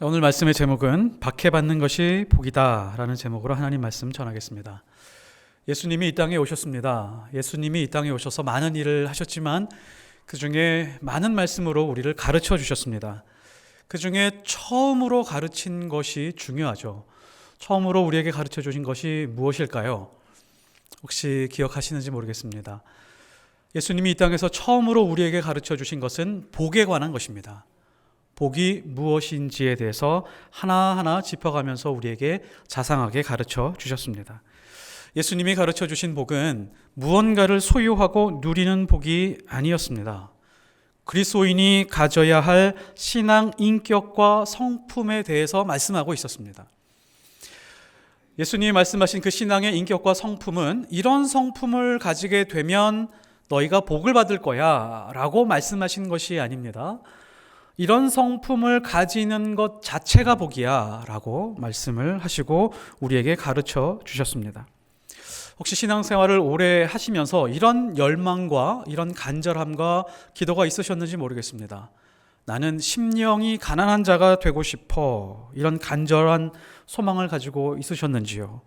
자, 오늘 말씀의 제목은 박해받는 것이 복이다 라는 제목으로 하나님 말씀 전하겠습니다. 예수님이 이 땅에 오셨습니다. 예수님이 이 땅에 오셔서 많은 일을 하셨지만 그 중에 많은 말씀으로 우리를 가르쳐 주셨습니다. 그 중에 처음으로 가르친 것이 중요하죠. 처음으로 우리에게 가르쳐 주신 것이 무엇일까요? 혹시 기억하시는지 모르겠습니다. 예수님이 이 땅에서 처음으로 우리에게 가르쳐 주신 것은 복에 관한 것입니다. 복이 무엇인지에 대해서 하나하나 짚어가면서 우리에게 자상하게 가르쳐 주셨습니다. 예수님이 가르쳐 주신 복은 무언가를 소유하고 누리는 복이 아니었습니다. 그리스도인이 가져야 할 신앙 인격과 성품에 대해서 말씀하고 있었습니다. 예수님이 말씀하신 그 신앙의 인격과 성품은 이런 성품을 가지게 되면 너희가 복을 받을 거야 라고 말씀하신 것이 아닙니다. 이런 성품을 가지는 것 자체가 복이야 라고 말씀을 하시고 우리에게 가르쳐 주셨습니다. 혹시 신앙생활을 오래 하시면서 이런 열망과 이런 간절함과 기도가 있으셨는지 모르겠습니다. 나는 심령이 가난한 자가 되고 싶어, 이런 간절한 소망을 가지고 있으셨는지요?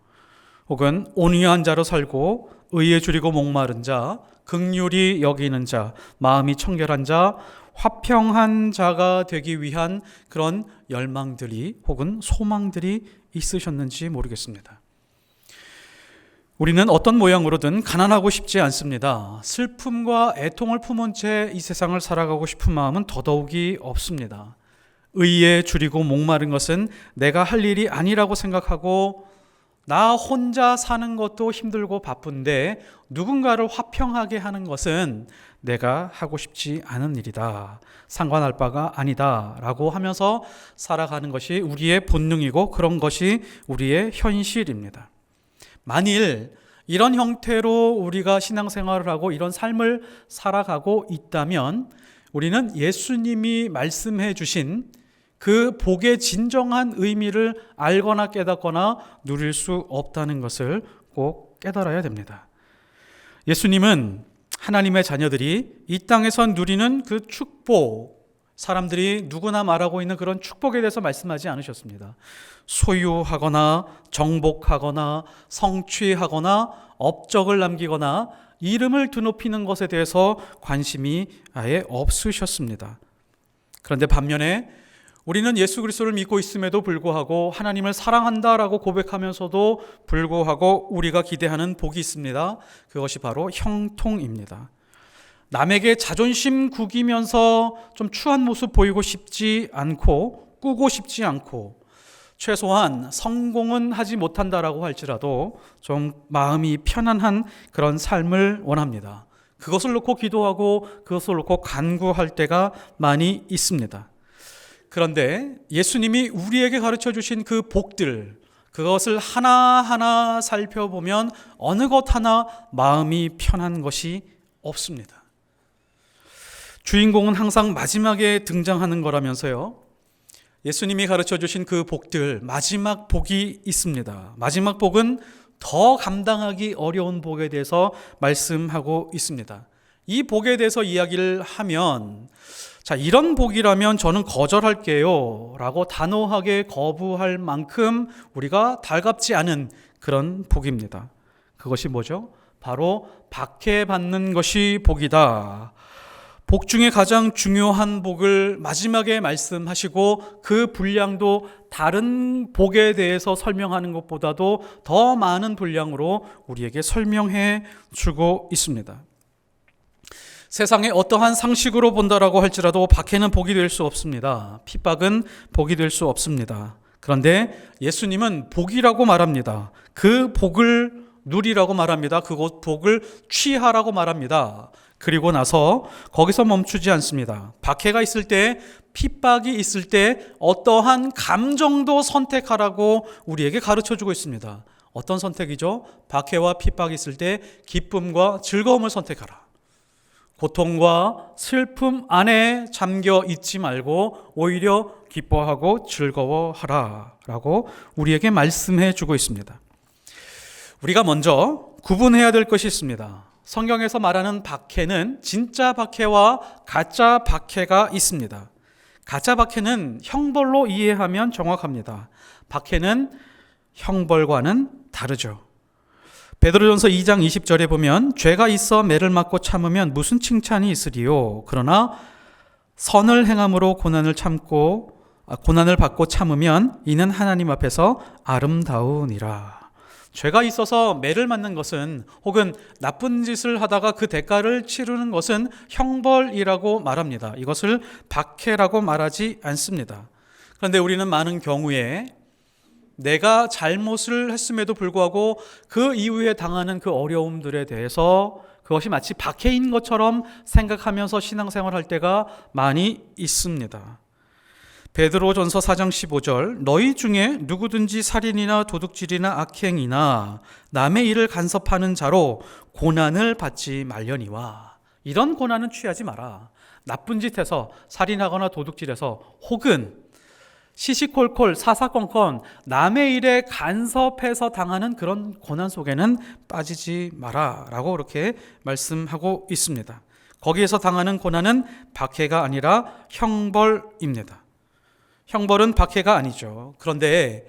혹은 온유한 자로 살고 의에 줄이고 목마른 자, 긍휼히 여기는 자, 마음이 청결한 자, 화평한 자가 되기 위한 그런 열망들이 혹은 소망들이 있으셨는지 모르겠습니다. 우리는 어떤 모양으로든 가난하고 싶지 않습니다. 슬픔과 애통을 품은 채 이 세상을 살아가고 싶은 마음은 더더욱이 없습니다. 의에 줄이고 목마른 것은 내가 할 일이 아니라고 생각하고 나 혼자 사는 것도 힘들고 바쁜데 누군가를 화평하게 하는 것은 내가 하고 싶지 않은 일이다. 상관할 바가 아니다. 라고 하면서 살아가는 것이 우리의 본능이고 그런 것이 우리의 현실입니다. 만일 이런 형태로 우리가 신앙생활을 하고 이런 삶을 살아가고 있다면 우리는 예수님이 말씀해 주신 그 복의 진정한 의미를 알거나 깨닫거나 누릴 수 없다는 것을 꼭 깨달아야 됩니다. 예수님은 하나님의 자녀들이 이 땅에서 누리는 그 축복, 사람들이 누구나 말하고 있는 그런 축복에 대해서 말씀하지 않으셨습니다. 소유하거나 정복하거나 성취하거나 업적을 남기거나 이름을 드높이는 것에 대해서 관심이 아예 없으셨습니다. 그런데 반면에 우리는 예수 그리스도를 믿고 있음에도 불구하고 하나님을 사랑한다라고 고백하면서도 불구하고 우리가 기대하는 복이 있습니다. 그것이 바로 형통입니다. 남에게 자존심 구기면서 좀 추한 모습 보이고 싶지 않고 꾸고 싶지 않고 최소한 성공은 하지 못한다라고 할지라도 좀 마음이 편안한 그런 삶을 원합니다. 그것을 놓고 기도하고 그것을 놓고 간구할 때가 많이 있습니다. 그런데 예수님이 우리에게 가르쳐 주신 그 복들, 그것을 하나하나 살펴보면 어느 것 하나 마음이 편한 것이 없습니다. 주인공은 항상 마지막에 등장하는 거라면서요. 예수님이 가르쳐 주신 그 복들, 마지막 복이 있습니다. 마지막 복은 더 감당하기 어려운 복에 대해서 말씀하고 있습니다. 이 복에 대해서 이야기를 하면 자, 이런 복이라면 저는 거절할게요 라고 단호하게 거부할 만큼 우리가 달갑지 않은 그런 복입니다. 그것이 뭐죠? 바로 박해받는 것이 복이다. 복 중에 가장 중요한 복을 마지막에 말씀하시고 그 분량도 다른 복에 대해서 설명하는 것보다도 더 많은 분량으로 우리에게 설명해 주고 있습니다. 세상에 어떠한 상식으로 본다라고 할지라도 박해는 복이 될 수 없습니다. 핍박은 복이 될 수 없습니다. 그런데 예수님은 복이라고 말합니다. 그 복을 누리라고 말합니다. 그 복을 취하라고 말합니다. 그리고 나서 거기서 멈추지 않습니다. 박해가 있을 때, 핍박이 있을 때 어떠한 감정도 선택하라고 우리에게 가르쳐주고 있습니다. 어떤 선택이죠? 박해와 핍박이 있을 때 기쁨과 즐거움을 선택하라. 고통과 슬픔 안에 잠겨 있지 말고 오히려 기뻐하고 즐거워하라 라고 우리에게 말씀해 주고 있습니다. 우리가 먼저 구분해야 될 것이 있습니다. 성경에서 말하는 박해는 진짜 박해와 가짜 박해가 있습니다. 가짜 박해는 형벌로 이해하면 정확합니다. 박해는 형벌과는 다르죠. 베드로전서 2장 20절에 보면 죄가 있어 매를 맞고 참으면 무슨 칭찬이 있으리요. 그러나 선을 행함으로 고난을 받고 참으면 이는 하나님 앞에서 아름다우니라. 죄가 있어서 매를 맞는 것은, 혹은 나쁜 짓을 하다가 그 대가를 치르는 것은 형벌이라고 말합니다. 이것을 박해라고 말하지 않습니다. 그런데 우리는 많은 경우에 내가 잘못을 했음에도 불구하고 그 이후에 당하는 그 어려움들에 대해서 그것이 마치 박해인 것처럼 생각하면서 신앙생활할 때가 많이 있습니다. 베드로전서 4장 15절, 너희 중에 누구든지 살인이나 도둑질이나 악행이나 남의 일을 간섭하는 자로 고난을 받지 말려니와. 이런 고난은 취하지 마라. 나쁜 짓해서, 살인하거나 도둑질해서, 혹은 시시콜콜 사사건건 남의 일에 간섭해서 당하는 그런 고난 속에는 빠지지 마라 라고 그렇게 말씀하고 있습니다. 거기에서 당하는 고난은 박해가 아니라 형벌입니다. 형벌은 박해가 아니죠. 그런데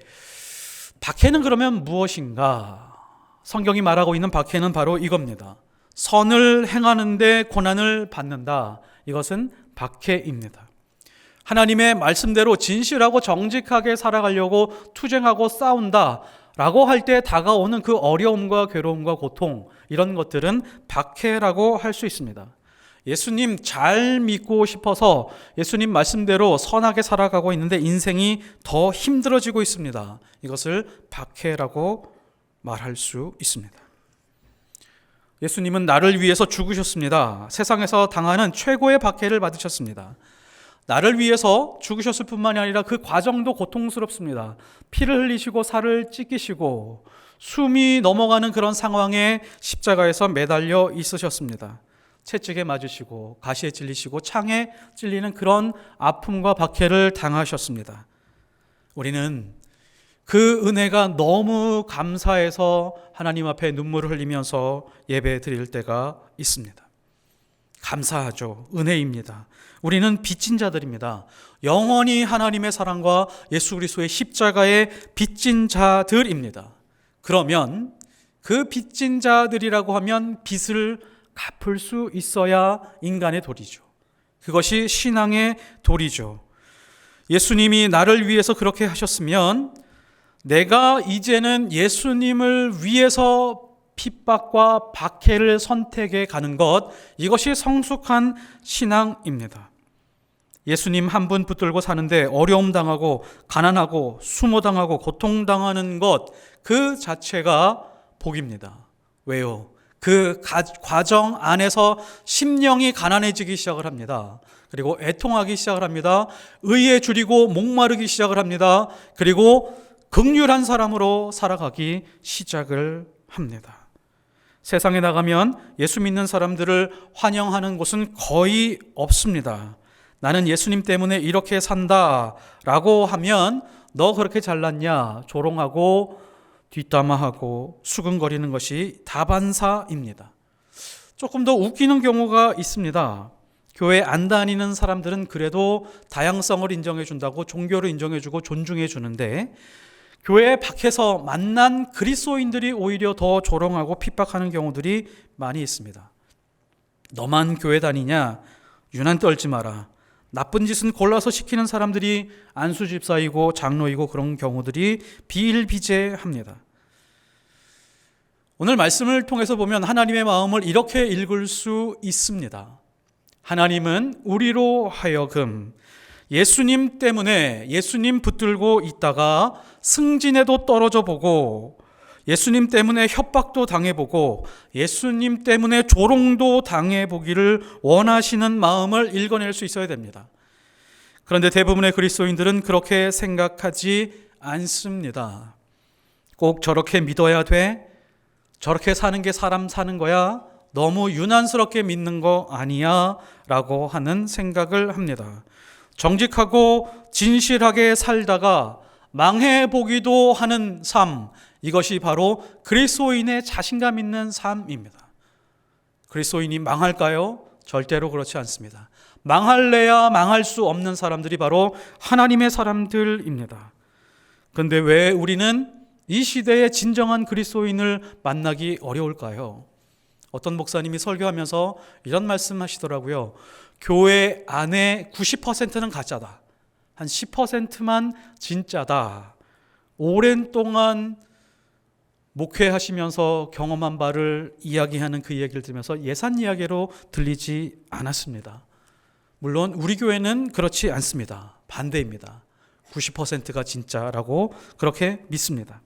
박해는 그러면 무엇인가? 성경이 말하고 있는 박해는 바로 이겁니다. 선을 행하는데 고난을 받는다. 이것은 박해입니다. 하나님의 말씀대로 진실하고 정직하게 살아가려고 투쟁하고 싸운다 라고 할 때 다가오는 그 어려움과 괴로움과 고통, 이런 것들은 박해라고 할 수 있습니다. 예수님 잘 믿고 싶어서 예수님 말씀대로 선하게 살아가고 있는데 인생이 더 힘들어지고 있습니다. 이것을 박해라고 말할 수 있습니다. 예수님은 나를 위해서 죽으셨습니다. 세상에서 당하는 최고의 박해를 받으셨습니다. 나를 위해서 죽으셨을 뿐만이 아니라 그 과정도 고통스럽습니다. 피를 흘리시고 살을 찢기시고 숨이 넘어가는 그런 상황에 십자가에서 매달려 있으셨습니다. 채찍에 맞으시고 가시에 찔리시고 창에 찔리는 그런 아픔과 박해를 당하셨습니다. 우리는 그 은혜가 너무 감사해서 하나님 앞에 눈물을 흘리면서 예배 드릴 때가 있습니다. 감사하죠. 은혜입니다. 우리는 빚진 자들입니다. 영원히 하나님의 사랑과 예수 그리스도의 십자가에 빚진 자들입니다. 그러면 그 빚진 자들이라고 하면 빚을 갚을 수 있어야 인간의 도리죠. 그것이 신앙의 도리죠. 예수님이 나를 위해서 그렇게 하셨으면 내가 이제는 예수님을 위해서 핍박과 박해를 선택해 가는 것, 이것이 성숙한 신앙입니다. 예수님 한 분 붙들고 사는데 어려움 당하고 가난하고 수모당하고 고통당하는 것, 그 자체가 복입니다. 왜요? 그 과정 안에서 심령이 가난해지기 시작을 합니다. 그리고 애통하기 시작을 합니다. 의에 줄이고 목마르기 시작을 합니다. 그리고 긍휼한 사람으로 살아가기 시작을 합니다. 세상에 나가면 예수 믿는 사람들을 환영하는 곳은 거의 없습니다. 나는 예수님 때문에 이렇게 산다 라고 하면 너 그렇게 잘났냐 조롱하고 뒷담화하고 수근거리는 것이 다반사입니다. 조금 더 웃기는 경우가 있습니다. 교회 안 다니는 사람들은 그래도 다양성을 인정해 준다고 종교를 인정해 주고 존중해 주는데, 교회 밖에서 만난 그리스도인들이 오히려 더 조롱하고 핍박하는 경우들이 많이 있습니다. 너만 교회 다니냐? 유난 떨지 마라. 나쁜 짓은 골라서 시키는 사람들이 안수 집사이고 장로이고 그런 경우들이 비일비재합니다. 오늘 말씀을 통해서 보면 하나님의 마음을 이렇게 읽을 수 있습니다. 하나님은 우리로 하여금 예수님 때문에 예수님 붙들고 있다가 승진에도 떨어져 보고, 예수님 때문에 협박도 당해보고, 예수님 때문에 조롱도 당해보기를 원하시는 마음을 읽어낼 수 있어야 됩니다. 그런데 대부분의 그리스도인들은 그렇게 생각하지 않습니다. 꼭 저렇게 믿어야 돼? 저렇게 사는 게 사람 사는 거야? 너무 유난스럽게 믿는 거 아니야? 라고 하는 생각을 합니다. 정직하고 진실하게 살다가 망해보기도 하는 삶, 이것이 바로 그리스도인의 자신감 있는 삶입니다. 그리스도인이 망할까요? 절대로 그렇지 않습니다. 망할래야 망할 수 없는 사람들이 바로 하나님의 사람들입니다. 그런데 왜 우리는 이 시대의 진정한 그리스도인을 만나기 어려울까요? 어떤 목사님이 설교하면서 이런 말씀하시더라고요. 교회 안에 90%는 가짜다. 한 10%만 진짜다. 오랜 동안 목회하시면서 경험한 바를 이야기하는 그 얘기를 들으면서 예산 이야기로 들리지 않았습니다. 물론 우리 교회는 그렇지 않습니다. 반대입니다. 90%가 진짜라고 그렇게 믿습니다.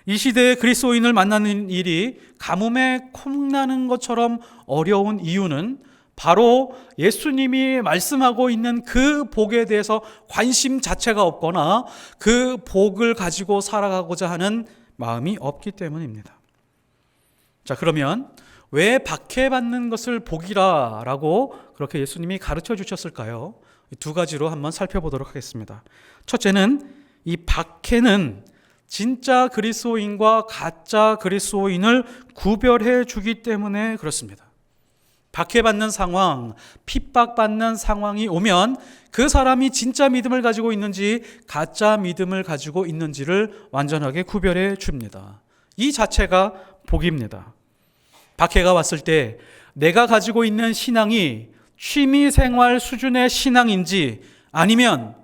이 시대의 그리스도인을 만나는 일이 가뭄에 콩나는 것처럼 어려운 이유는 바로 예수님이 말씀하고 있는 그 복에 대해서 관심 자체가 없거나 그 복을 가지고 살아가고자 하는 마음이 없기 때문입니다. 자, 그러면 왜 박해받는 것을 복이라고 그렇게 예수님이 가르쳐 주셨을까요? 두 가지로 한번 살펴보도록 하겠습니다. 첫째는 이 박해는 진짜 그리스도인과 가짜 그리스도인을 구별해 주기 때문에 그렇습니다. 박해받는 상황, 핍박받는 상황이 오면 그 사람이 진짜 믿음을 가지고 있는지 가짜 믿음을 가지고 있는지를 완전하게 구별해 줍니다. 이 자체가 복입니다. 박해가 왔을 때 내가 가지고 있는 신앙이 취미생활 수준의 신앙인지 아니면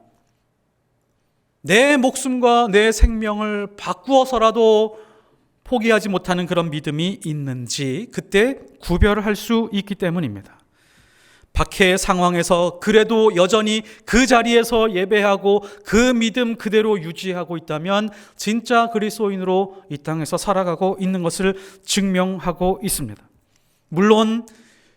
내 목숨과 내 생명을 바꾸어서라도 포기하지 못하는 그런 믿음이 있는지 그때 구별할 수 있기 때문입니다. 박해의 상황에서 그래도 여전히 그 자리에서 예배하고 그 믿음 그대로 유지하고 있다면 진짜 그리스도인으로 이 땅에서 살아가고 있는 것을 증명하고 있습니다. 물론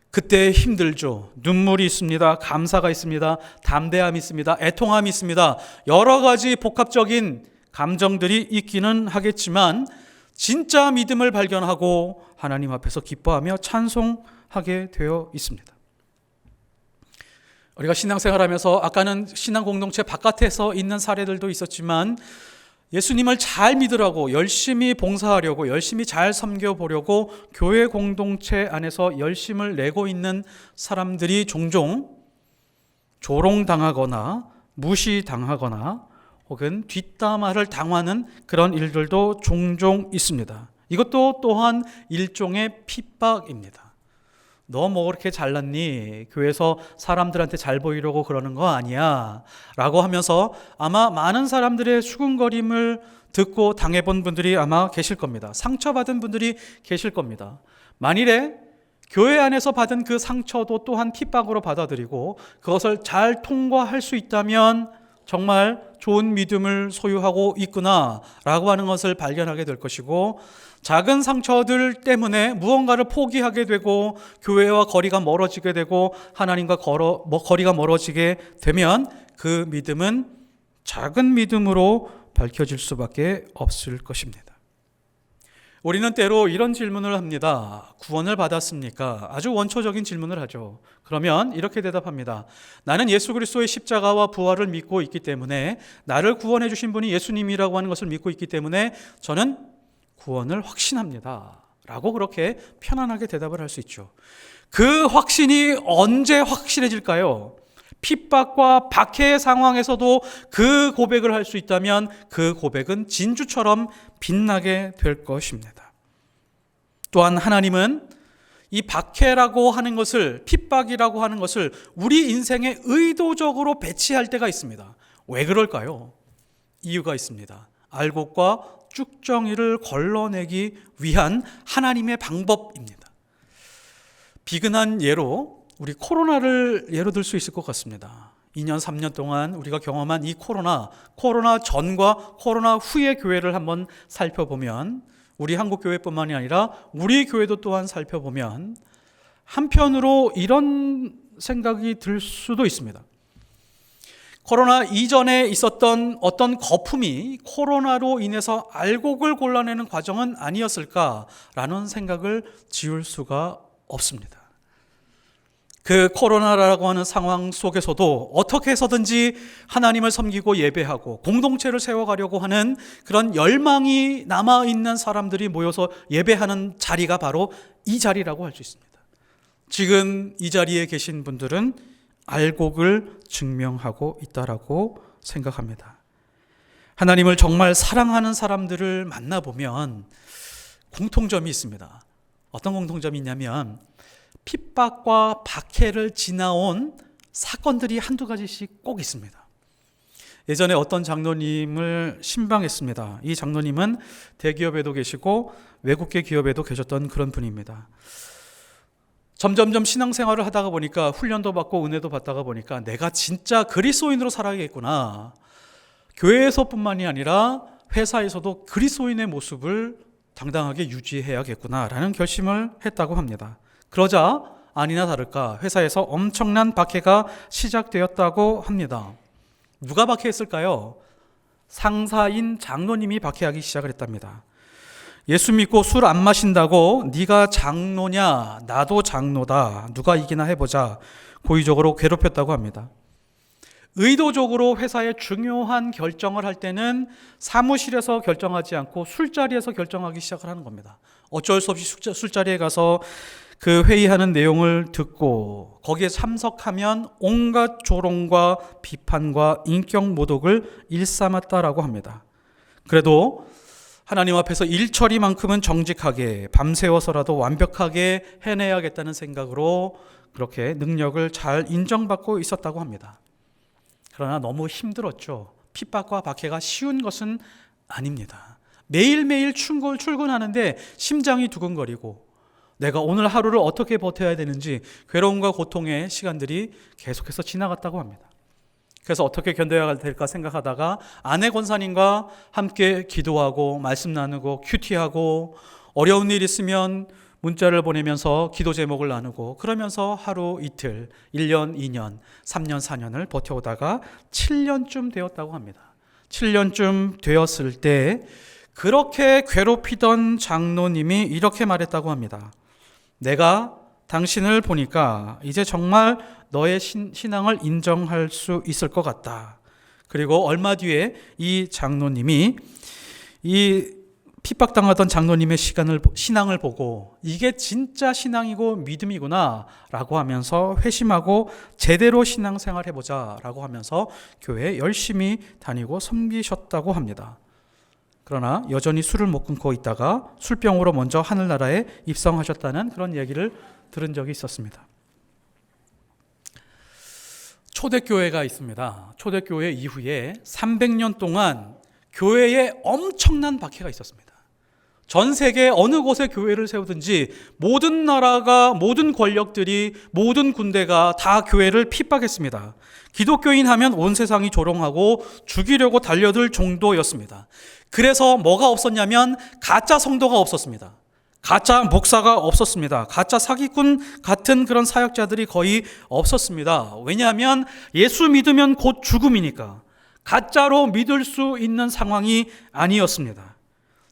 그때 힘들죠. 눈물이 있습니다. 감사가 있습니다. 담대함이 있습니다. 애통함이 있습니다. 여러 가지 복합적인 감정들이 있기는 하겠지만 진짜 믿음을 발견하고 하나님 앞에서 기뻐하며 찬송하게 되어 있습니다. 우리가 신앙생활하면서 아까는 신앙 공동체 바깥에서 있는 사례들도 있었지만 예수님을 잘 믿으라고 열심히 봉사하려고 열심히 잘 섬겨보려고 교회 공동체 안에서 열심을 내고 있는 사람들이 종종 조롱당하거나 무시당하거나 혹은 뒷담화를 당하는 그런 일들도 종종 있습니다. 이것도 또한 일종의 핍박입니다. 너 뭐 그렇게 잘났니? 교회에서 사람들한테 잘 보이려고 그러는 거 아니야? 라고 하면서 아마 많은 사람들의 수군거림을 듣고 당해본 분들이 아마 계실 겁니다. 상처받은 분들이 계실 겁니다. 만일에 교회 안에서 받은 그 상처도 또한 핍박으로 받아들이고 그것을 잘 통과할 수 있다면 정말 좋은 믿음을 소유하고 있구나 라고 하는 것을 발견하게 될 것이고, 작은 상처들 때문에 무언가를 포기하게 되고 교회와 거리가 멀어지게 되고 하나님과 거리가 멀어지게 되면 그 믿음은 작은 믿음으로 밝혀질 수밖에 없을 것입니다. 우리는 때로 이런 질문을 합니다. 구원을 받았습니까? 아주 원초적인 질문을 하죠. 그러면 이렇게 대답합니다. 나는 예수 그리스도의 십자가와 부활을 믿고 있기 때문에, 나를 구원해 주신 분이 예수님이라고 하는 것을 믿고 있기 때문에 저는 구원을 확신합니다. 라고 그렇게 편안하게 대답을 할 수 있죠. 그 확신이 언제 확실해질까요? 핍박과 박해의 상황에서도 그 고백을 할 수 있다면 그 고백은 진주처럼 빛나게 될 것입니다. 또한 하나님은 이 박해라고 하는 것을, 핍박이라고 하는 것을 우리 인생에 의도적으로 배치할 때가 있습니다. 왜 그럴까요? 이유가 있습니다. 알곡과 쭉정이를 걸러내기 위한 하나님의 방법입니다. 비근한 예로 우리 코로나를 예로 들 수 있을 것 같습니다. 2년, 3년 동안 우리가 경험한 이 코로나 전과 코로나 후의 교회를 한번 살펴보면, 우리 한국교회뿐만이 아니라 우리 교회도 또한 살펴보면 한편으로 이런 생각이 들 수도 있습니다. 코로나 이전에 있었던 어떤 거품이 코로나로 인해서 알곡을 골라내는 과정은 아니었을까라는 생각을 지울 수가 없습니다. 그 코로나라고 하는 상황 속에서도 어떻게 해서든지 하나님을 섬기고 예배하고 공동체를 세워가려고 하는 그런 열망이 남아있는 사람들이 모여서 예배하는 자리가 바로 이 자리라고 할 수 있습니다. 지금 이 자리에 계신 분들은 알곡을 증명하고 있다라고 생각합니다. 하나님을 정말 사랑하는 사람들을 만나보면 공통점이 있습니다. 어떤 공통점이 있냐면 핍박과 박해를 지나온 사건들이 한두 가지씩 꼭 있습니다. 예전에 어떤 장로님을 신방했습니다. 이 장로님은 대기업에도 계시고 외국계 기업에도 계셨던 그런 분입니다. 점점점 신앙생활을 하다가 보니까 훈련도 받고 은혜도 받다가 보니까 내가 진짜 그리스도인으로 살아야겠구나. 교회에서뿐만이 아니라 회사에서도 그리스도인의 모습을 당당하게 유지해야겠구나라는 결심을 했다고 합니다. 그러자 아니나 다를까 회사에서 엄청난 박해가 시작되었다고 합니다. 누가 박해했을까요? 상사인 장로님이 박해하기 시작을 했답니다. 예수 믿고 술 안 마신다고 네가 장로냐 나도 장로다 누가 이기나 해보자 고의적으로 괴롭혔다고 합니다. 의도적으로 회사의 중요한 결정을 할 때는 사무실에서 결정하지 않고 술자리에서 결정하기 시작을 하는 겁니다. 어쩔 수 없이 술자리에 가서 그 회의하는 내용을 듣고 거기에 참석하면 온갖 조롱과 비판과 인격 모독을 일삼았다라고 합니다. 그래도 하나님 앞에서 일 처리만큼은 정직하게 밤새워서라도 완벽하게 해내야겠다는 생각으로 그렇게 능력을 잘 인정받고 있었다고 합니다. 그러나 너무 힘들었죠. 핍박과 박해가 쉬운 것은 아닙니다. 매일매일 출근하는데 심장이 두근거리고 내가 오늘 하루를 어떻게 버텨야 되는지 괴로움과 고통의 시간들이 계속해서 지나갔다고 합니다. 그래서 어떻게 견뎌야 될까 생각하다가 아내 권사님과 함께 기도하고 말씀 나누고 큐티하고 어려운 일 있으면 문자를 보내면서 기도 제목을 나누고 그러면서 하루 이틀 1년, 2년, 3년, 4년을 버텨오다가 7년쯤 되었다고 합니다. 7년쯤 되었을 때 그렇게 괴롭히던 장로님이 이렇게 말했다고 합니다. 내가 당신을 보니까 이제 정말 너의 신앙을 인정할 수 있을 것 같다. 그리고 얼마 뒤에 이 장로님이 이 핍박당하던 장로님의 신앙을 보고 이게 진짜 신앙이고 믿음이구나 라고 하면서 회심하고 제대로 신앙생활 해보자 라고 하면서 교회에 열심히 다니고 섬기셨다고 합니다. 그러나 여전히 술을 못 끊고 있다가 술병으로 먼저 하늘나라에 입성하셨다는 그런 얘기를 들은 적이 있었습니다. 초대교회가 있습니다. 초대교회 이후에 300년 동안 교회에 엄청난 박해가 있었습니다. 전 세계 어느 곳에 교회를 세우든지 모든 나라가, 모든 권력들이, 모든 군대가 다 교회를 핍박했습니다. 기독교인 하면 온 세상이 조롱하고 죽이려고 달려들 정도였습니다. 그래서 뭐가 없었냐면 가짜 성도가 없었습니다. 가짜 목사가 없었습니다. 가짜 사기꾼 같은 그런 사역자들이 거의 없었습니다. 왜냐하면 예수 믿으면 곧 죽음이니까 가짜로 믿을 수 있는 상황이 아니었습니다.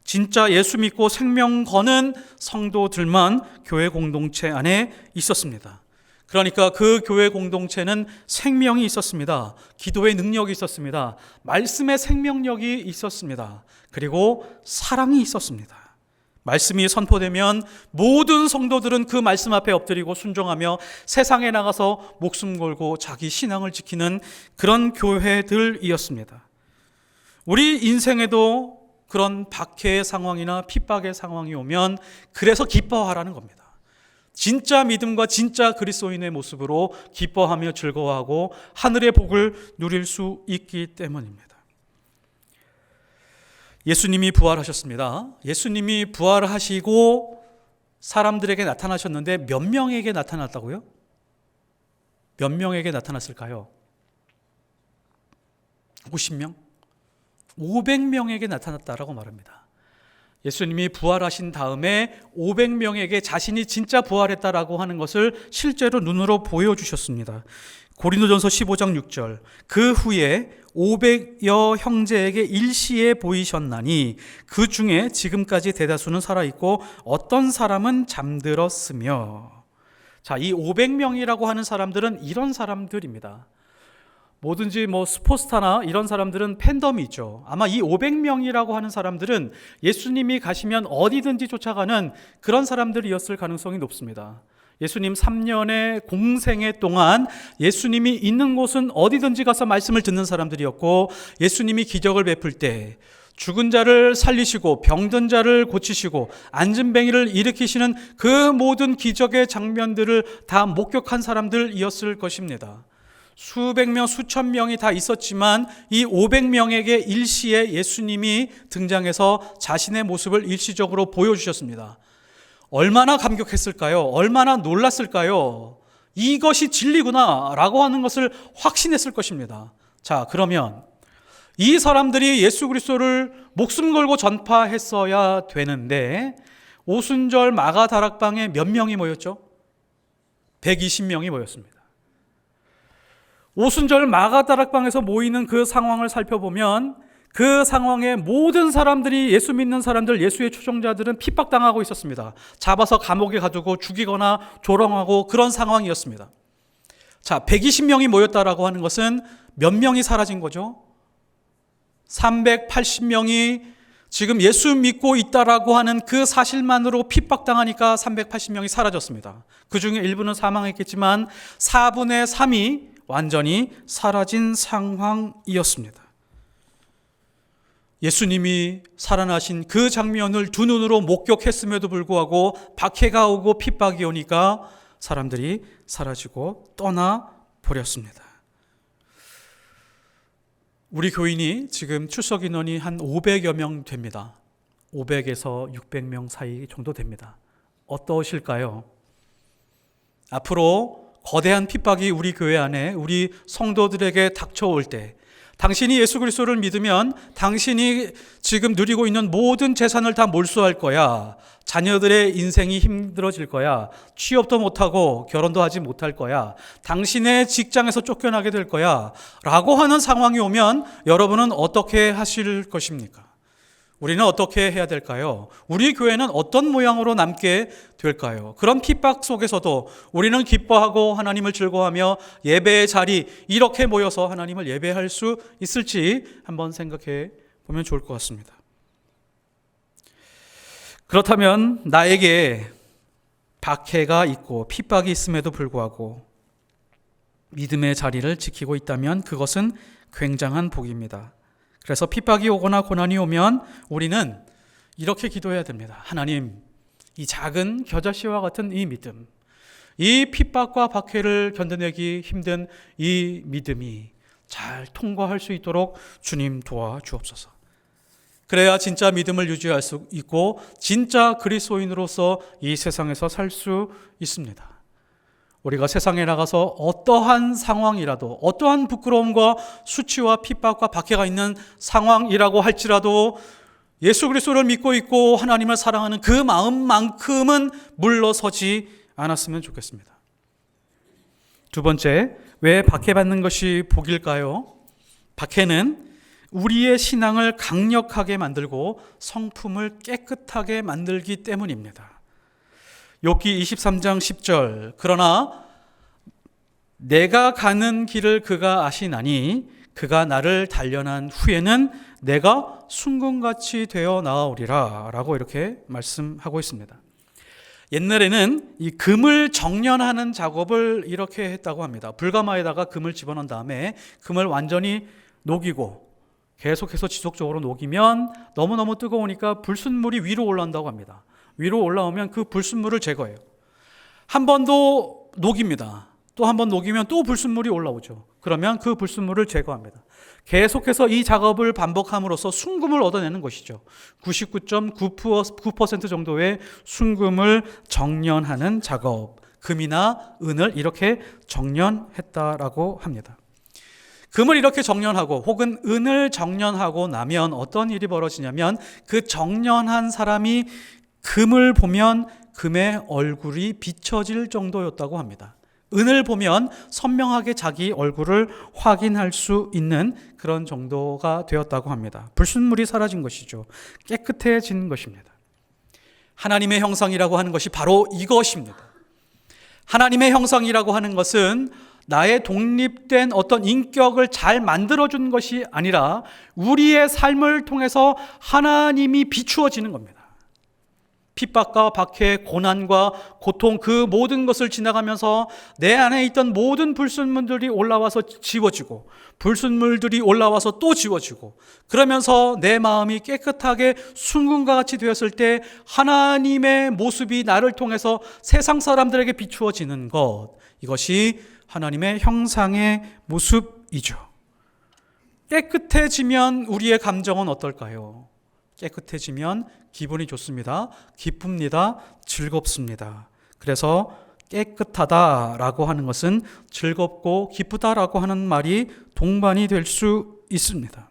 진짜 예수 믿고 생명 거는 성도들만 교회 공동체 안에 있었습니다. 그러니까 그 교회 공동체는 생명이 있었습니다. 기도의 능력이 있었습니다. 말씀의 생명력이 있었습니다. 그리고 사랑이 있었습니다. 말씀이 선포되면 모든 성도들은 그 말씀 앞에 엎드리고 순종하며 세상에 나가서 목숨 걸고 자기 신앙을 지키는 그런 교회들이었습니다. 우리 인생에도 그런 박해의 상황이나 핍박의 상황이 오면 그래서 기뻐하라는 겁니다. 진짜 믿음과 진짜 그리스도인의 모습으로 기뻐하며 즐거워하고 하늘의 복을 누릴 수 있기 때문입니다. 예수님이 부활하셨습니다. 예수님이 부활하시고 사람들에게 나타나셨는데 몇 명에게 나타났다고요? 몇 명에게 나타났을까요? 50명? 500명에게 나타났다라고 말합니다. 예수님이 부활하신 다음에 500명에게 자신이 진짜 부활했다라고 하는 것을 실제로 눈으로 보여주셨습니다. 고린도전서 15장 6절 그 후에 500여 형제에게 일시에 보이셨나니 그 중에 지금까지 대다수는 살아있고 어떤 사람은 잠들었으며. 자, 이 500명이라고 하는 사람들은 이런 사람들입니다. 뭐든지 스포스타나 이런 사람들은 팬덤이 있죠. 아마 이 500명이라고 하는 사람들은 예수님이 가시면 어디든지 쫓아가는 그런 사람들이었을 가능성이 높습니다. 예수님 3년의 공생애 동안 예수님이 있는 곳은 어디든지 가서 말씀을 듣는 사람들이었고, 예수님이 기적을 베풀 때 죽은 자를 살리시고 병든 자를 고치시고 안진뱅이를 일으키시는 그 모든 기적의 장면들을 다 목격한 사람들이었을 것입니다. 수백 명, 수천 명이 다 있었지만 이 500명에게 일시에 예수님이 등장해서 자신의 모습을 일시적으로 보여주셨습니다. 얼마나 감격했을까요? 얼마나 놀랐을까요? 이것이 진리구나 라고 하는 것을 확신했을 것입니다. 자, 그러면 이 사람들이 예수 그리스도를 목숨 걸고 전파했어야 되는데, 오순절 마가다락방에 몇 명이 모였죠? 120명이 모였습니다. 오순절 마가다락방에서 모이는 그 상황을 살펴보면 그 상황에 모든 사람들이, 예수 믿는 사람들, 예수의 추종자들은 핍박당하고 있었습니다. 잡아서 감옥에 가두고 죽이거나 조롱하고 그런 상황이었습니다. 자, 120명이 모였다라고 하는 것은 몇 명이 사라진 거죠? 380명이 지금 예수 믿고 있다라고 하는 그 사실만으로 핍박당하니까 380명이 사라졌습니다. 그 중에 일부는 사망했겠지만 4분의 3이 완전히 사라진 상황이었습니다. 예수님이 살아나신 그 장면을 두 눈으로 목격했음에도 불구하고 박해가 오고 핍박이 오니까 사람들이 사라지고 떠나버렸습니다. 우리 교인이 지금 출석 인원이 한 500여 명 됩니다. 500에서 600명 사이 정도 됩니다. 어떠실까요? 앞으로 거대한 핍박이 우리 교회 안에, 우리 성도들에게 닥쳐올 때, 당신이 예수 그리스도를 믿으면 당신이 지금 누리고 있는 모든 재산을 다 몰수할 거야. 자녀들의 인생이 힘들어질 거야. 취업도 못하고 결혼도 하지 못할 거야. 당신의 직장에서 쫓겨나게 될 거야. 라고 하는 상황이 오면 여러분은 어떻게 하실 것입니까? 우리는 어떻게 해야 될까요? 우리 교회는 어떤 모양으로 남게 될까요? 그런 핍박 속에서도 우리는 기뻐하고 하나님을 즐거워하며 예배의 자리, 이렇게 모여서 하나님을 예배할 수 있을지 한번 생각해 보면 좋을 것 같습니다. 그렇다면 나에게 박해가 있고 핍박이 있음에도 불구하고 믿음의 자리를 지키고 있다면 그것은 굉장한 복입니다. 그래서 핍박이 오거나 고난이 오면 우리는 이렇게 기도해야 됩니다. 하나님, 이 작은 겨자씨와 같은 이 믿음, 이 핍박과 박해를 견뎌내기 힘든 이 믿음이 잘 통과할 수 있도록 주님 도와주옵소서. 그래야 진짜 믿음을 유지할 수 있고 진짜 그리스도인으로서 이 세상에서 살 수 있습니다. 우리가 세상에 나가서 어떠한 상황이라도, 어떠한 부끄러움과 수치와 핍박과 박해가 있는 상황이라고 할지라도 예수 그리스도를 믿고 있고 하나님을 사랑하는 그 마음만큼은 물러서지 않았으면 좋겠습니다. 두 번째, 왜 박해받는 것이 복일까요? 박해는 우리의 신앙을 강력하게 만들고 성품을 깨끗하게 만들기 때문입니다. 욥기 23장 10절, 그러나 내가 가는 길을 그가 아시나니 그가 나를 단련한 후에는 내가 순금같이 되어 나아오리라 라고 이렇게 말씀하고 있습니다. 옛날에는 이 금을 정련하는 작업을 이렇게 했다고 합니다. 불가마에다가 금을 집어넣은 다음에 금을 완전히 녹이고 계속해서 지속적으로 녹이면 너무너무 뜨거우니까 불순물이 위로 올라온다고 합니다. 위로 올라오면 그 불순물을 제거해요. 한 번 더 녹입니다. 또 한 번 녹이면 또 불순물이 올라오죠. 그러면 그 불순물을 제거합니다. 계속해서 이 작업을 반복함으로써 순금을 얻어내는 것이죠. 99.9% 정도의 순금을 정련하는 작업, 금이나 은을 이렇게 정련했다라고 합니다. 금을 이렇게 정련하고 혹은 은을 정련하고 나면 어떤 일이 벌어지냐면 그 정련한 사람이 금을 보면 금의 얼굴이 비춰질 정도였다고 합니다. 은을 보면 선명하게 자기 얼굴을 확인할 수 있는 그런 정도가 되었다고 합니다. 불순물이 사라진 것이죠. 깨끗해진 것입니다. 하나님의 형상이라고 하는 것이 바로 이것입니다. 하나님의 형상이라고 하는 것은 나의 독립된 어떤 인격을 잘 만들어준 것이 아니라 우리의 삶을 통해서 하나님이 비추어지는 겁니다. 핍박과 박해, 고난과 고통 그 모든 것을 지나가면서 내 안에 있던 모든 불순물들이 올라와서 지워지고 불순물들이 올라와서 또 지워지고 그러면서 내 마음이 깨끗하게 순금과 같이 되었을 때 하나님의 모습이 나를 통해서 세상 사람들에게 비추어지는 것, 이것이 하나님의 형상의 모습이죠. 깨끗해지면 우리의 감정은 어떨까요? 깨끗해지면 기분이 좋습니다. 기쁩니다. 즐겁습니다. 그래서 깨끗하다라고 하는 것은 즐겁고 기쁘다라고 하는 말이 동반이 될 수 있습니다.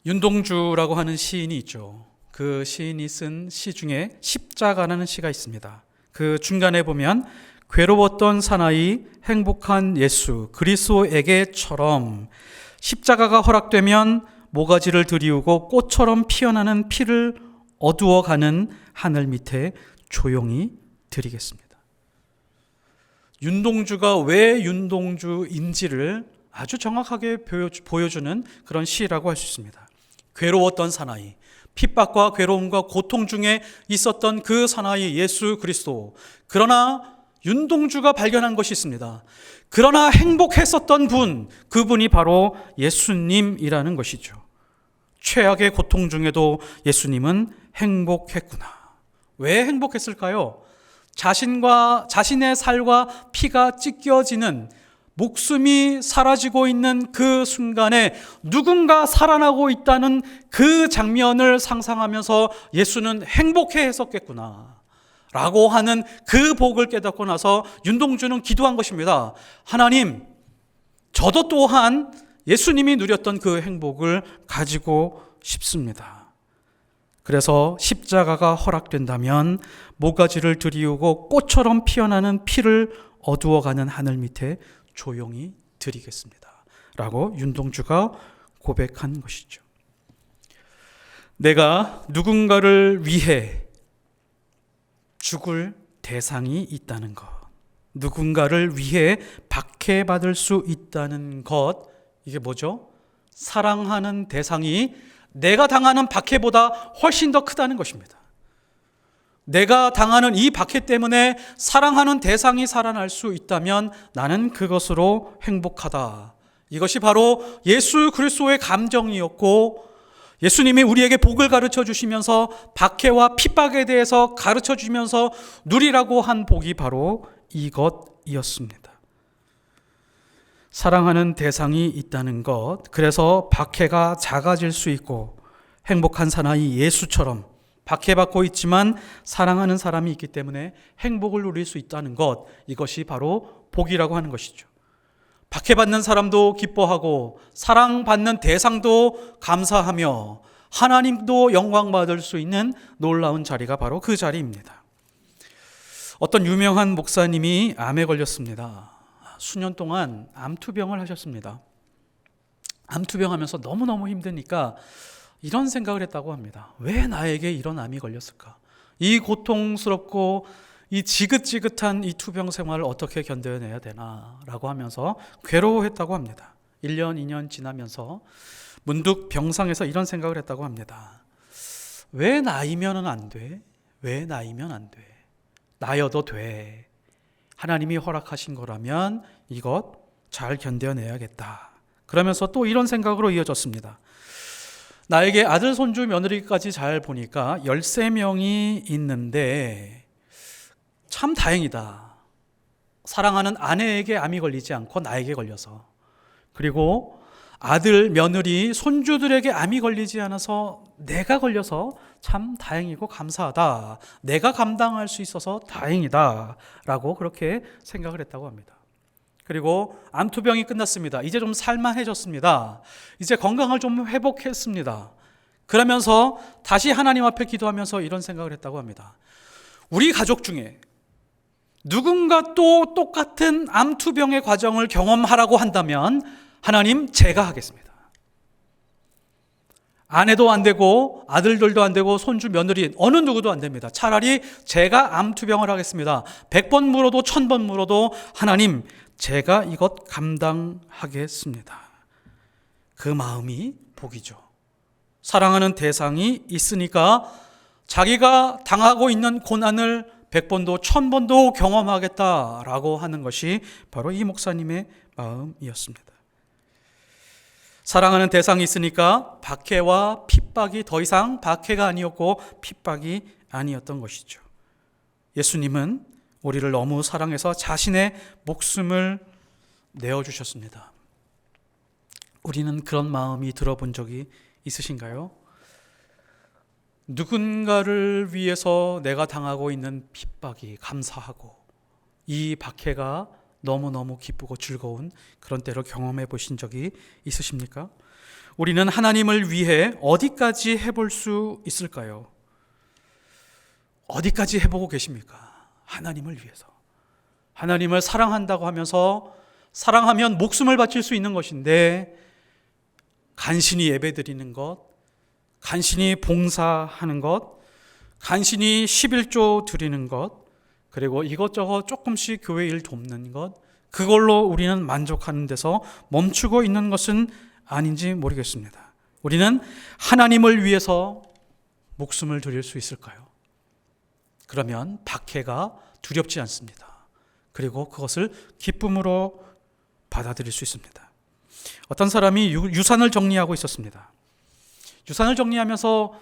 윤동주라고 하는 시인이 있죠. 그 시인이 쓴 시 중에 십자가라는 시가 있습니다. 그 중간에 보면 괴로웠던 사나이 행복한 예수 그리스도에게처럼 십자가가 허락되면 모가지를 들이우고 꽃처럼 피어나는 피를 어두워가는 하늘 밑에 조용히 드리겠습니다. 윤동주가 왜 윤동주인지를 아주 정확하게 보여주는 그런 시라고 할 수 있습니다. 괴로웠던 사나이, 핍박과 괴로움과 고통 중에 있었던 그 사나이 예수 그리스도. 그러나 윤동주가 발견한 것이 있습니다. 그러나 행복했었던 분, 그분이 바로 예수님이라는 것이죠. 최악의 고통 중에도 예수님은 행복했구나. 왜 행복했을까요? 자신의 살과 피가 찢겨지는, 목숨이 사라지고 있는 그 순간에 누군가 살아나고 있다는 그 장면을 상상하면서 예수는 행복해 했었겠구나 라고 하는 그 복을 깨닫고 나서 윤동주는 기도한 것입니다. 하나님, 저도 또한 예수님이 누렸던 그 행복을 가지고 싶습니다. 그래서 십자가가 허락된다면 모가지를 들이우고 꽃처럼 피어나는 피를 어두워가는 하늘 밑에 조용히 드리겠습니다 라고 윤동주가 고백한 것이죠. 내가 누군가를 위해 죽을 대상이 있다는 것, 누군가를 위해 박해받을 수 있다는 것, 이게 뭐죠? 사랑하는 대상이 내가 당하는 박해보다 훨씬 더 크다는 것입니다. 내가 당하는 이 박해 때문에 사랑하는 대상이 살아날 수 있다면 나는 그것으로 행복하다. 이것이 바로 예수 그리스도의 감정이었고, 예수님이 우리에게 복을 가르쳐 주시면서 박해와 핍박에 대해서 가르쳐 주시면서 누리라고 한 복이 바로 이것이었습니다. 사랑하는 대상이 있다는 것, 그래서 박해가 작아질 수 있고 행복한 사나이 예수처럼 박해받고 있지만 사랑하는 사람이 있기 때문에 행복을 누릴 수 있다는 것, 이것이 바로 복이라고 하는 것이죠. 박해받는 사람도 기뻐하고 사랑받는 대상도 감사하며 하나님도 영광받을 수 있는 놀라운 자리가 바로 그 자리입니다. 어떤 유명한 목사님이 암에 걸렸습니다. 수년 동안 암투병을 하셨습니다. 암투병 하면서 너무너무 힘드니까 이런 생각을 했다고 합니다. 왜 나에게 이런 암이 걸렸을까? 이 고통스럽고 이 지긋지긋한 이 투병 생활을 어떻게 견뎌내야 되나 라고 하면서 괴로워했다고 합니다. 1년, 2년 지나면서 문득 병상에서 이런 생각을 했다고 합니다. 왜 나이면은 안 돼? 왜 나이면 안 돼? 나여도 돼. 하나님이 허락하신 거라면 이것 잘 견뎌내야겠다. 그러면서 또 이런 생각으로 이어졌습니다. 나에게 아들, 손주, 며느리까지 잘 보니까 13명이 있는데 참 다행이다. 사랑하는 아내에게 암이 걸리지 않고 나에게 걸려서. 그리고 아들, 며느리, 손주들에게 암이 걸리지 않아서 내가 걸려서 참 다행이고 감사하다. 내가 감당할 수 있어서 다행이다. 라고 그렇게 생각을 했다고 합니다. 그리고 암투병이 끝났습니다. 이제 좀 살만해졌습니다. 이제 건강을 좀 회복했습니다. 그러면서 다시 하나님 앞에 기도하면서 이런 생각을 했다고 합니다. 우리 가족 중에 누군가 또 똑같은 암투병의 과정을 경험하라고 한다면 하나님, 제가 하겠습니다. 아내도 안 되고 아들들도 안 되고 손주, 며느리 어느 누구도 안 됩니다. 차라리 제가 암투병을 하겠습니다. 100번 물어도 1000번 물어도 하나님, 제가 이것 감당하겠습니다. 그 마음이 복이죠. 사랑하는 대상이 있으니까 자기가 당하고 있는 고난을 100번도 1000번도 경험하겠다라고 하는 것이 바로 이 목사님의 마음이었습니다. 사랑하는 대상이 있으니까 박해와 핍박이 더 이상 박해가 아니었고 핍박이 아니었던 것이죠. 예수님은 우리를 너무 사랑해서 자신의 목숨을 내어주셨습니다. 우리는 그런 마음이 들어본 적이 있으신가요? 누군가를 위해서 내가 당하고 있는 핍박이 감사하고 이 박해가 너무너무 기쁘고 즐거운 그런 때를 경험해 보신 적이 있으십니까? 우리는 하나님을 위해 어디까지 해볼 수 있을까요? 어디까지 해보고 계십니까? 하나님을 위해서. 하나님을 사랑한다고 하면서 사랑하면 목숨을 바칠 수 있는 것인데 간신히 예배드리는 것, 간신히 봉사하는 것, 간신히 11조 드리는 것, 그리고 이것저것 조금씩 교회 일 돕는 것, 그걸로 우리는 만족하는 데서 멈추고 있는 것은 아닌지 모르겠습니다. 우리는 하나님을 위해서 목숨을 드릴 수 있을까요? 그러면 박해가 두렵지 않습니다. 그리고 그것을 기쁨으로 받아들일 수 있습니다. 어떤 사람이 유산을 정리하고 있었습니다. 유산을 정리하면서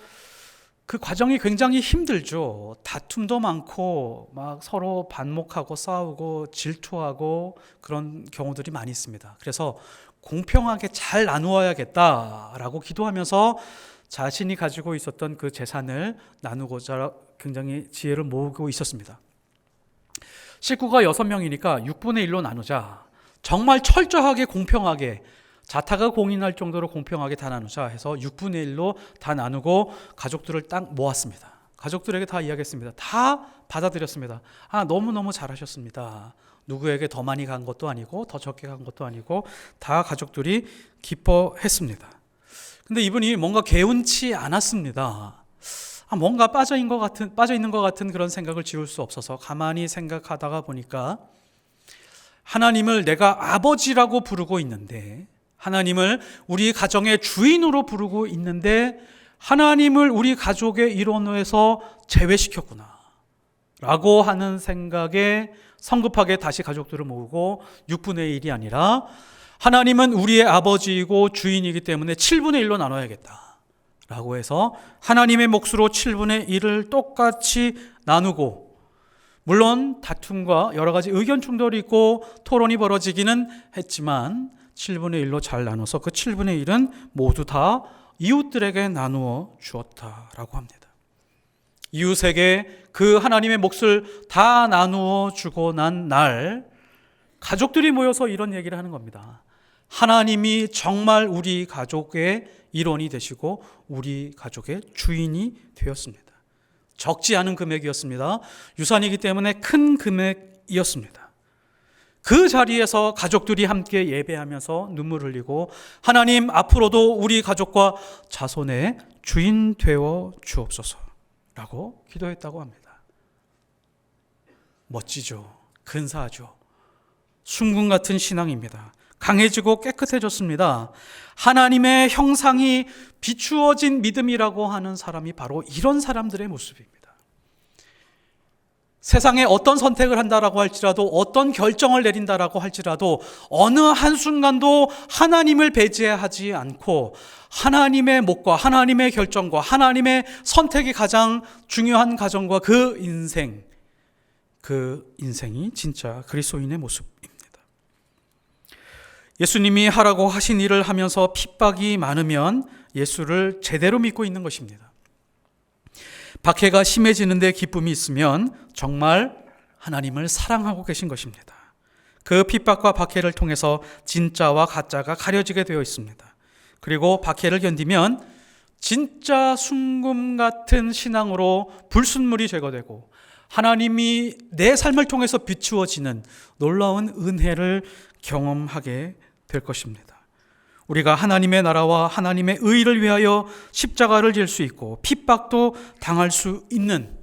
그 과정이 굉장히 힘들죠. 다툼도 많고 막 서로 반목하고 싸우고 질투하고 그런 경우들이 많이 있습니다. 그래서 공평하게 잘 나누어야겠다라고 기도하면서 자신이 가지고 있었던 그 재산을 나누고자 굉장히 지혜를 모으고 있었습니다. 식구가 6명이니까 6분의 1로 나누자. 정말 철저하게 공평하게 자타가 공인할 정도로 공평하게 다 나누자 해서 6분의 1로 다 나누고 가족들을 딱 모았습니다. 가족들에게 다 이야기했습니다. 다 받아들였습니다. 너무너무 잘하셨습니다. 누구에게 더 많이 간 것도 아니고 더 적게 간 것도 아니고 다 가족들이 기뻐했습니다. 근데 이분이 뭔가 개운치 않았습니다. 뭔가 빠져 있는 것 같은 그런 생각을 지울 수 없어서 가만히 생각하다가 보니까 하나님을 내가 아버지라고 부르고 있는데, 하나님을 우리 가정의 주인으로 부르고 있는데 하나님을 우리 가족의 일원으로서 제외시켰구나 라고 하는 생각에 성급하게 다시 가족들을 모으고 6분의 1이 아니라 하나님은 우리의 아버지이고 주인이기 때문에 7분의 1로 나눠야겠다 라고 해서 하나님의 몫으로 7분의 1을 똑같이 나누고, 물론 다툼과 여러 가지 의견 충돌이 있고 토론이 벌어지기는 했지만 7분의 1로 잘 나눠서 그 7분의 1은 모두 다 이웃들에게 나누어 주었다라고 합니다. 이웃에게 그 하나님의 몫을 다 나누어 주고 난 날 가족들이 모여서 이런 얘기를 하는 겁니다. 하나님이 정말 우리 가족의 일원이 되시고 우리 가족의 주인이 되었습니다. 적지 않은 금액이었습니다. 유산이기 때문에 큰 금액이었습니다. 그 자리에서 가족들이 함께 예배하면서 눈물 흘리고 하나님 앞으로도 우리 가족과 자손의 주인 되어 주옵소서 라고 기도했다고 합니다. 멋지죠. 근사하죠. 순금 같은 신앙입니다. 강해지고 깨끗해졌습니다. 하나님의 형상이 비추어진 믿음이라고 하는 사람이 바로 이런 사람들의 모습입니다. 세상에 어떤 선택을 한다라고 할지라도 어떤 결정을 내린다라고 할지라도 어느 한순간도 하나님을 배제하지 않고 하나님의 목과 하나님의 결정과 하나님의 선택이 가장 중요한 가정과 그 인생이 진짜 그리스도인의 모습입니다. 예수님이 하라고 하신 일을 하면서 핍박이 많으면 예수를 제대로 믿고 있는 것입니다. 박해가 심해지는데 기쁨이 있으면 정말 하나님을 사랑하고 계신 것입니다. 그 핍박과 박해를 통해서 진짜와 가짜가 가려지게 되어 있습니다. 그리고 박해를 견디면 진짜 순금 같은 신앙으로 불순물이 제거되고 하나님이 내 삶을 통해서 비추어지는 놀라운 은혜를 경험하게 될 것입니다. 우리가 하나님의 나라와 하나님의 의를 위하여 십자가를 질 수 있고 핍박도 당할 수 있는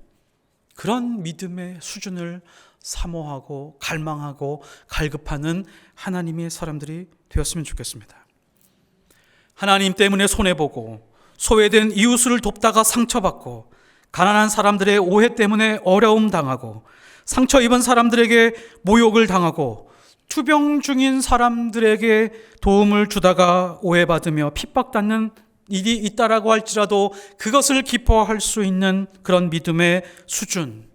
그런 믿음의 수준을 사모하고 갈망하고 갈급하는 하나님의 사람들이 되었으면 좋겠습니다. 하나님 때문에 손해보고 소외된 이웃을 돕다가 상처받고, 가난한 사람들의 오해 때문에 어려움 당하고, 상처 입은 사람들에게 모욕을 당하고, 투병 중인 사람들에게 도움을 주다가 오해받으며 핍박받는 일이 있다라고 할지라도 그것을 기뻐할 수 있는 그런 믿음의 수준,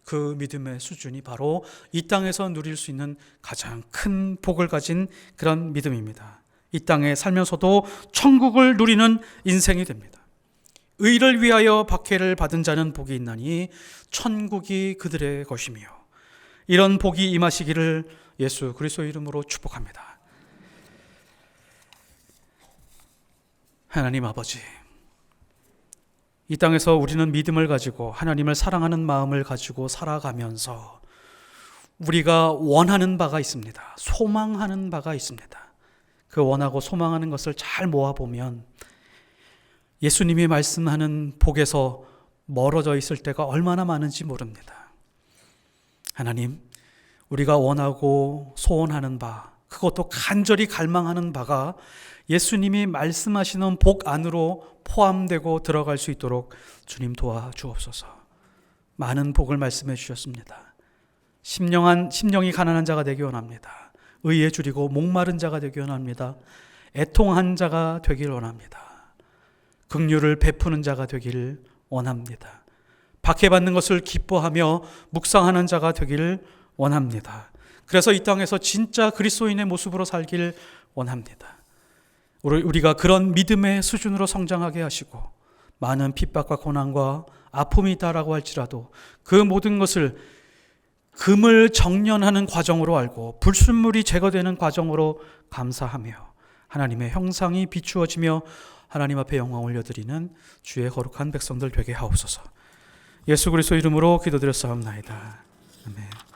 그 믿음의 수준이 바로 이 땅에서 누릴 수 있는 가장 큰 복을 가진 그런 믿음입니다. 이 땅에 살면서도 천국을 누리는 인생이 됩니다. 의를 위하여 박해를 받은 자는 복이 있나니 천국이 그들의 것이며, 이런 복이 임하시기를 예수 그리스도의 이름으로 축복합니다. 하나님 아버지, 이 땅에서 우리는 믿음을 가지고 하나님을 사랑하는 마음을 가지고 살아가면서 우리가 원하는 바가 있습니다. 소망하는 바가 있습니다. 그 원하고 소망하는 것을 잘 모아보면 예수님이 말씀하는 복에서 멀어져 있을 때가 얼마나 많은지 모릅니다. 하나님, 우리가 원하고 소원하는 바, 그것도 간절히 갈망하는 바가 예수님이 말씀하시는 복 안으로 포함되고 들어갈 수 있도록 주님 도와주옵소서. 많은 복을 말씀해 주셨습니다. 심령이 가난한 자가 되기 원합니다. 의에 줄이고 목마른 자가 되기 원합니다. 애통한 자가 되길 원합니다. 긍휼을 베푸는 자가 되기를 원합니다. 박해받는 것을 기뻐하며 묵상하는 자가 되기를 원합니다. 그래서 이 땅에서 진짜 그리스도인의 모습으로 살기를 원합니다. 우리가 그런 믿음의 수준으로 성장하게 하시고, 많은 핍박과 고난과 아픔이 있다라고 할지라도 그 모든 것을 금을 정련하는 과정으로 알고 불순물이 제거되는 과정으로 감사하며 하나님의 형상이 비추어지며 하나님 앞에 영광 올려드리는 주의 거룩한 백성들 되게 하옵소서. 예수 그리스도 이름으로 기도드렸사옵나이다. 아멘.